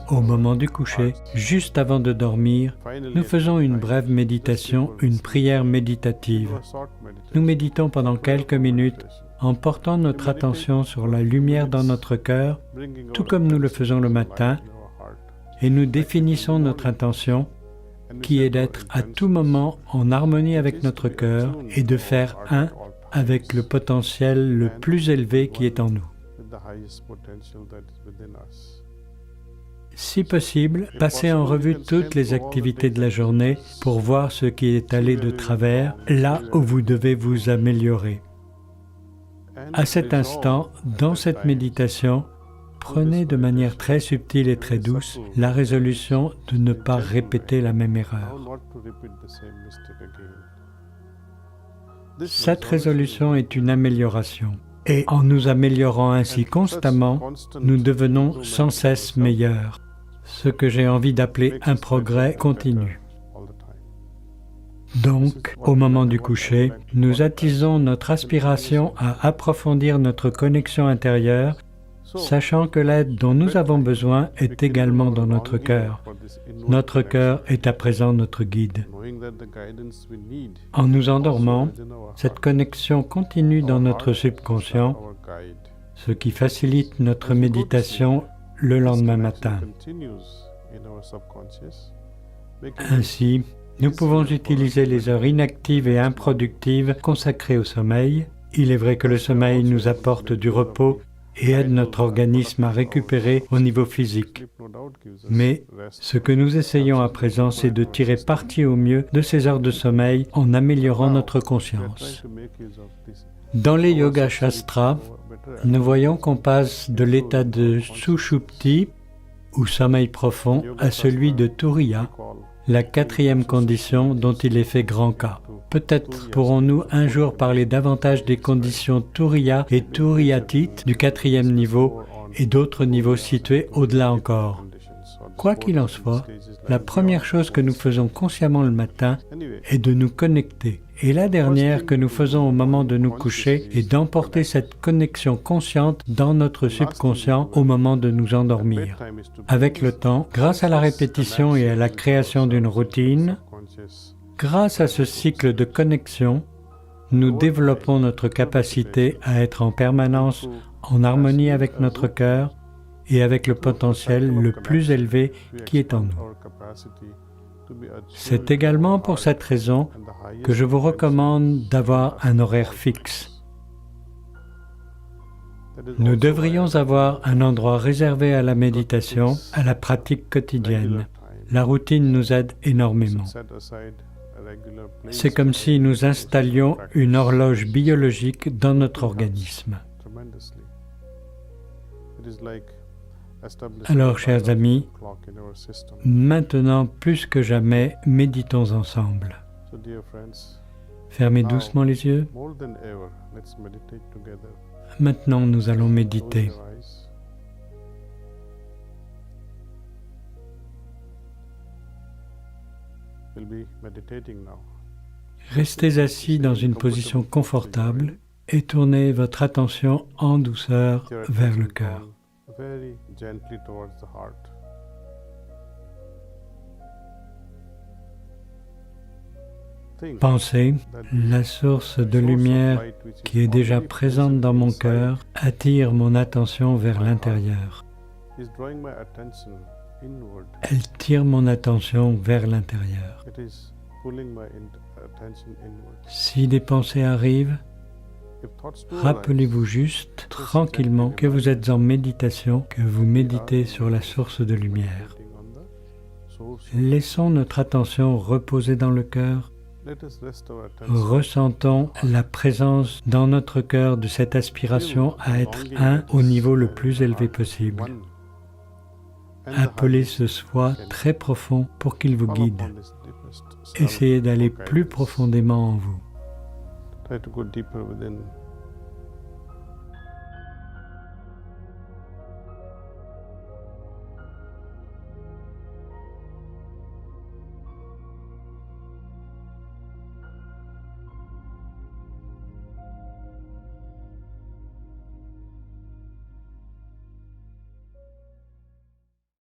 Au moment du coucher, juste avant de dormir, nous faisons une brève méditation, une prière méditative. Nous méditons pendant quelques minutes en portant notre attention sur la lumière dans notre cœur, tout comme nous le faisons le matin, et nous définissons notre intention, qui est d'être à tout moment en harmonie avec notre cœur et de faire un avec le potentiel le plus élevé qui est en nous. Si possible, passez en revue toutes les activités de la journée pour voir ce qui est allé de travers, là où vous devez vous améliorer. À cet instant, dans cette méditation, prenez de manière très subtile et très douce la résolution de ne pas répéter la même erreur. Cette résolution est une amélioration. Et en nous améliorant ainsi constamment, nous devenons sans cesse meilleurs, ce que j'ai envie d'appeler un progrès continu. Donc, au moment du coucher, nous attisons notre aspiration à approfondir notre connexion intérieure, sachant que l'aide dont nous avons besoin est également dans notre cœur. Notre cœur est à présent notre guide. En nous endormant, cette connexion continue dans notre subconscient, ce qui facilite notre méditation le lendemain matin. Ainsi, nous pouvons utiliser les heures inactives et improductives consacrées au sommeil. Il est vrai que le sommeil nous apporte du repos et aide notre organisme à récupérer au niveau physique. Mais ce que nous essayons à présent, c'est de tirer parti au mieux de ces heures de sommeil en améliorant notre conscience. Dans les Yoga Shastras, nous voyons qu'on passe de l'état de Sushupti, ou sommeil profond, à celui de Turiya, la quatrième condition dont il est fait grand cas. Peut-être pourrons-nous un jour parler davantage des conditions Turiya et Turiyatit du quatrième niveau et d'autres niveaux situés au-delà encore. Quoi qu'il en soit, la première chose que nous faisons consciemment le matin est de nous connecter. Et la dernière que nous faisons au moment de nous coucher est d'emporter cette connexion consciente dans notre subconscient au moment de nous endormir. Avec le temps, grâce à la répétition et à la création d'une routine, grâce à ce cycle de connexion, nous développons notre capacité à être en permanence en harmonie avec notre cœur et avec le potentiel le plus élevé qui est en nous. C'est également pour cette raison que je vous recommande d'avoir un horaire fixe. Nous devrions avoir un endroit réservé à la méditation, à la pratique quotidienne. La routine nous aide énormément. C'est comme si nous installions une horloge biologique dans notre organisme. Alors, chers amis, maintenant plus que jamais, méditons ensemble. Fermez doucement les yeux. Maintenant, nous allons méditer. Restez assis dans une position confortable et tournez votre attention en douceur vers le cœur. Pensez, la source de lumière qui est déjà présente dans mon cœur attire mon attention vers l'intérieur. Elle tire mon attention vers l'intérieur. Si des pensées arrivent, rappelez-vous juste, tranquillement, que vous êtes en méditation, que vous méditez sur la source de lumière. Laissons notre attention reposer dans le cœur. Ressentons la présence dans notre cœur de cette aspiration à être un au niveau le plus élevé possible. Appelez ce soi très profond pour qu'il vous guide. Essayez d'aller plus profondément en vous.